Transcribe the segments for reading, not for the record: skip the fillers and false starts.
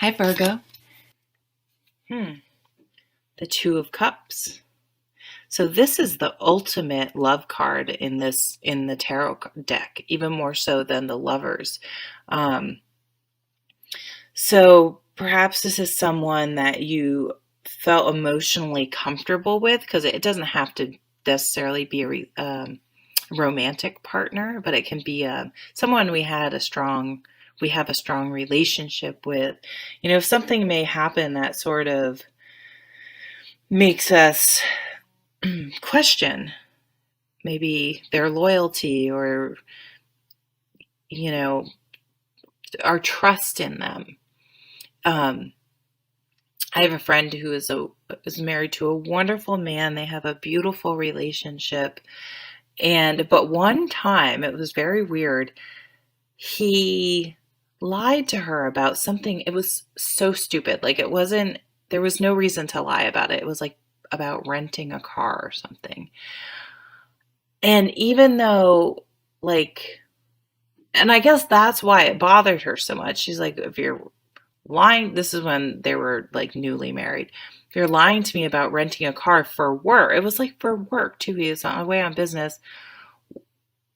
Hi, Virgo. The Two of Cups. So this is the ultimate love card in the tarot deck, even more so than the Lovers. Um, so perhaps this is someone that you felt emotionally comfortable with, because it doesn't have to necessarily be a romantic partner, but it can be someone we have a strong relationship with. Something may happen that sort of makes us question maybe their loyalty or, you know, our trust in them. I have a friend who is married to a wonderful man. They have a beautiful relationship. But one time, it was very weird, he lied to her about something. It was so stupid. There was no reason to lie about it. It was like about renting a car or something. And even though, and I guess that's why it bothered her so much. She's like, if you're lying, this is when they were like newly married. If you're lying to me about renting a car for work, it was like for work too. He was away on business.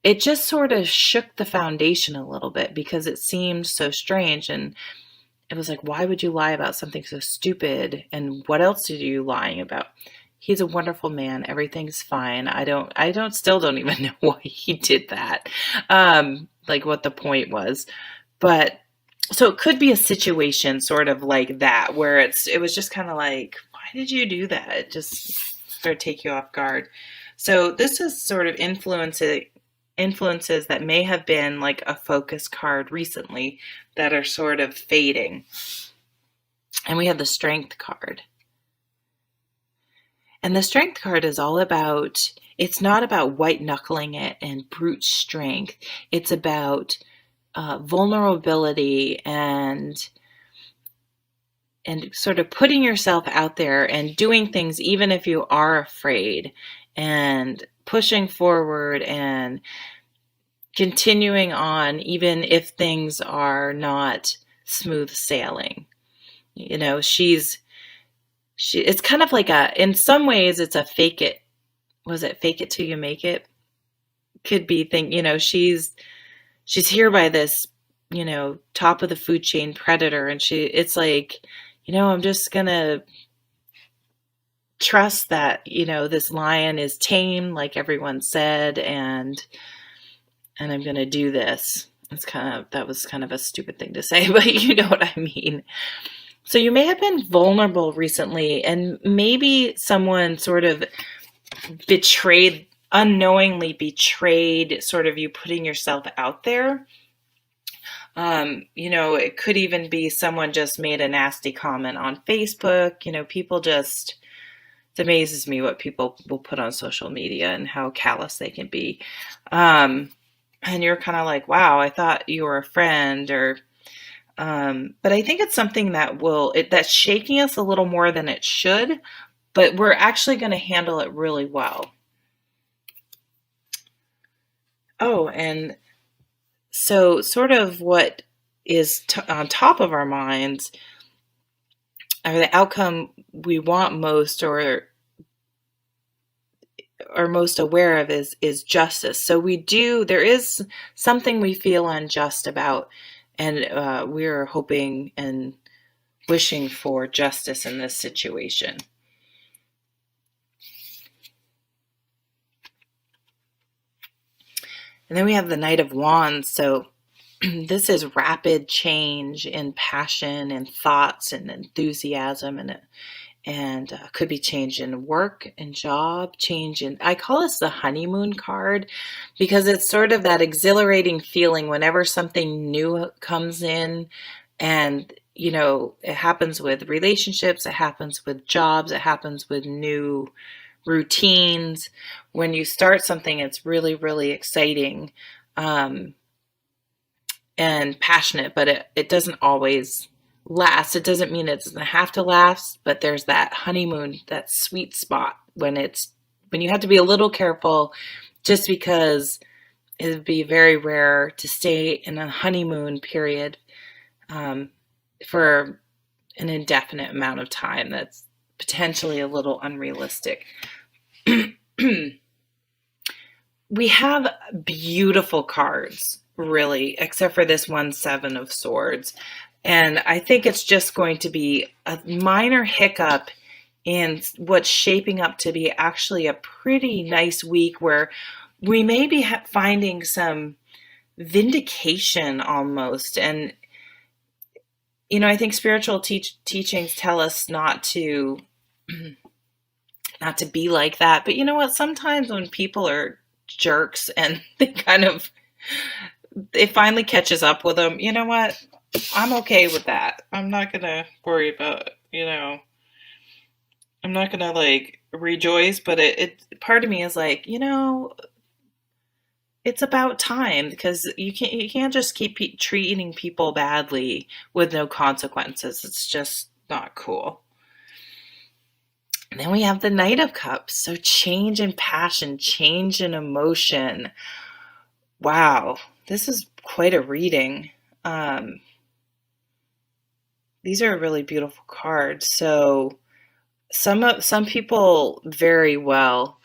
It just sort of shook the foundation a little bit because it seemed so strange. And it was like, why would you lie about something so stupid? And what else are you lying about? He's a wonderful man. Everything's fine. Still don't even know why he did that. Like what the point was. But so it could be a situation sort of like that, where it was just kind of like, why did you do that? It just sort of take you off guard. So this is sort of influences that may have been like a focus card recently that are sort of fading. And we have the Strength card. And the Strength card is all about, it's not about white knuckling it and brute strength. It's about vulnerability and sort of putting yourself out there and doing things even if you are afraid, and pushing forward and continuing on even if things are not smooth sailing. It's kind of like in some ways it's a fake it. Was it fake it till you make it? Could be she's here by this, top of the food chain predator, and it's like, I'm just gonna trust that, this lion is tame, like everyone said, and I'm gonna do this. That was kind of a stupid thing to say, but you know what I mean. So you may have been vulnerable recently, and maybe someone sort of unknowingly betrayed sort of you putting yourself out there. It could even be someone just made a nasty comment on Facebook. It amazes me what people will put on social media and how callous they can be. And you're kind of like, wow, I thought you were a friend, but I think it's something that's shaking us a little more than it should, but we're actually going to handle it really well. Oh, and so sort of what is on top of our minds, or the outcome we want most or are most aware of, is justice. So there is something we feel unjust about, and we're hoping and wishing for justice in this situation. And then we have the Knight of Wands. So this is rapid change in passion and thoughts and enthusiasm, and could be change in work and job, I call this the honeymoon card, because it's sort of that exhilarating feeling whenever something new comes in. And it happens with relationships, it happens with jobs, it happens with new routines. When you start something, it's really, really exciting and passionate, but it doesn't always last. It doesn't mean it doesn't have to last, but there's that honeymoon, that sweet spot when you have to be a little careful, just because it would be very rare to stay in a honeymoon period for an indefinite amount of time that's potentially a little unrealistic. We have beautiful cards, really, except for this one Seven of Swords. And I think it's just going to be a minor hiccup in what's shaping up to be actually a pretty nice week where we may be finding some vindication almost. And, I think spiritual teachings tell us not to be like that. But you know what? Sometimes when people are jerks and it finally catches up with them, you know what? I'm okay with that. I'm not going to worry about, I'm not going to rejoice, but it part of me is like, it's about time, because you can't just keep treating people badly with no consequences. It's just not cool. And then we have the Knight of Cups. So change in passion, change in emotion. Wow, this is quite a reading. These are really beautiful cards. So some people very well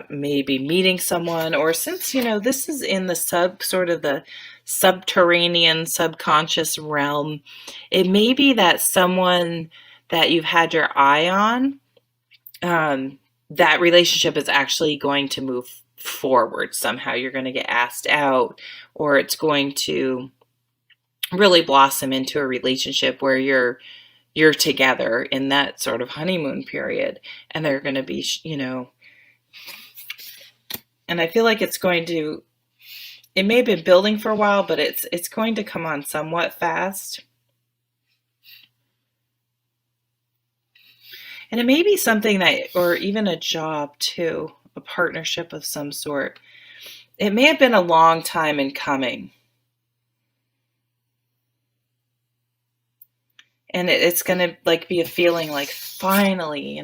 maybe meeting someone, or since this is in the the subterranean subconscious realm, it may be that someone that you've had your eye on, that relationship is actually going to move forward somehow. You're going to get asked out, or it's going to really blossom into a relationship where you're together in that sort of honeymoon period, and they're going to be and I feel like it may have been building for a while, but it's going to come on somewhat fast. And it may be something or even a job too, a partnership of some sort. It may have been a long time in coming. And it's going to be a feeling like finally,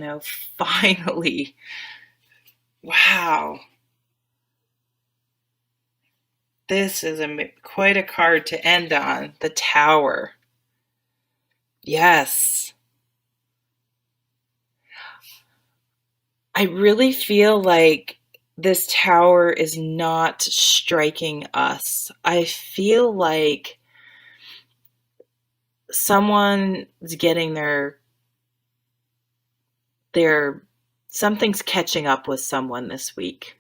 finally. Wow. This is quite a card to end on. The Tower. Yes. I really feel like this Tower is not striking us. I feel like someone's getting something's catching up with someone this week.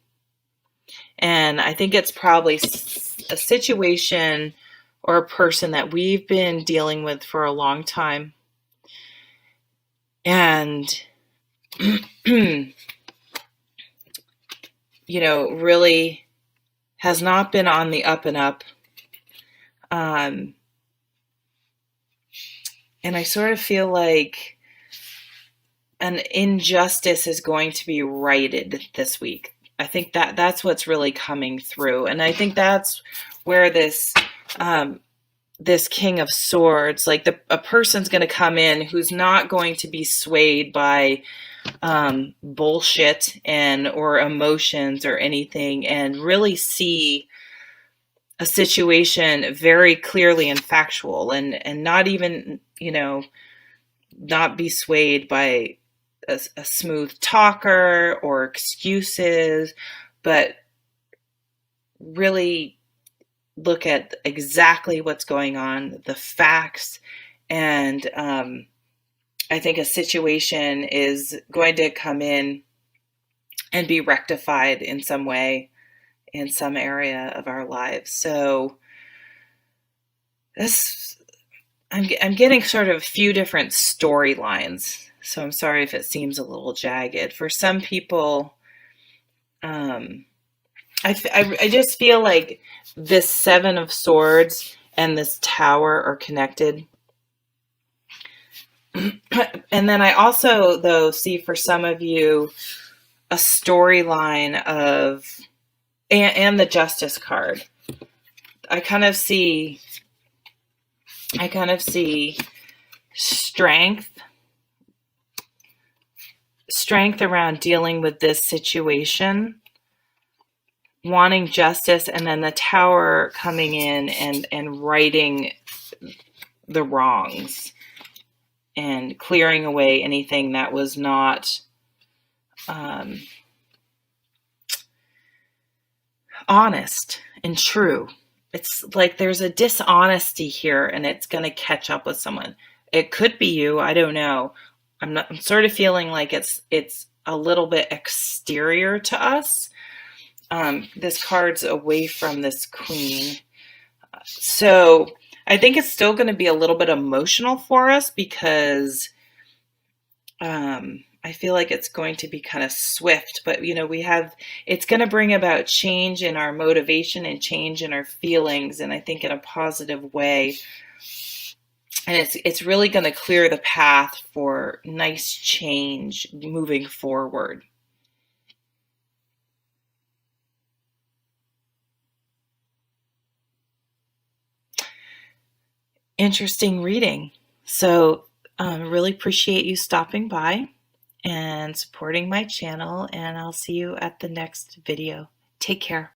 And I think it's probably a situation or a person that we've been dealing with for a long time. And, really has not been on the up and up. And I sort of feel like an injustice is going to be righted this week. I think that's what's really coming through. And I think that's where this King of Swords, a person's going to come in who's not going to be swayed by bullshit or emotions or anything, and really see a situation very clearly and factual, and not even, not be swayed by a smooth talker or excuses, but really look at exactly what's going on, the facts. And I think a situation is going to come in and be rectified in some way, in some area of our lives. So I'm getting sort of a few different storylines. So I'm sorry if it seems a little jagged. For some people, I just feel like this Seven of Swords and this Tower are connected. And then I also, though, see for some of you a storyline of, and the Justice card. I kind of see strength around dealing with this situation, wanting justice, and then the Tower coming in and righting the wrongs. and clearing away anything that was not um, honest and true. It's like there's a dishonesty here and it's going to catch up with someone. It could be you, I don't know. I'm sort of feeling like it's a little bit exterior to us. This card's away from this queen. So I think it's still going to be a little bit emotional for us because I feel like it's going to be kind of swift, but it's going to bring about change in our motivation and change in our feelings, and I think in a positive way. And it's really going to clear the path for nice change moving forward. Interesting reading. So really appreciate you stopping by and supporting my channel, and I'll see you at the next video. Take care.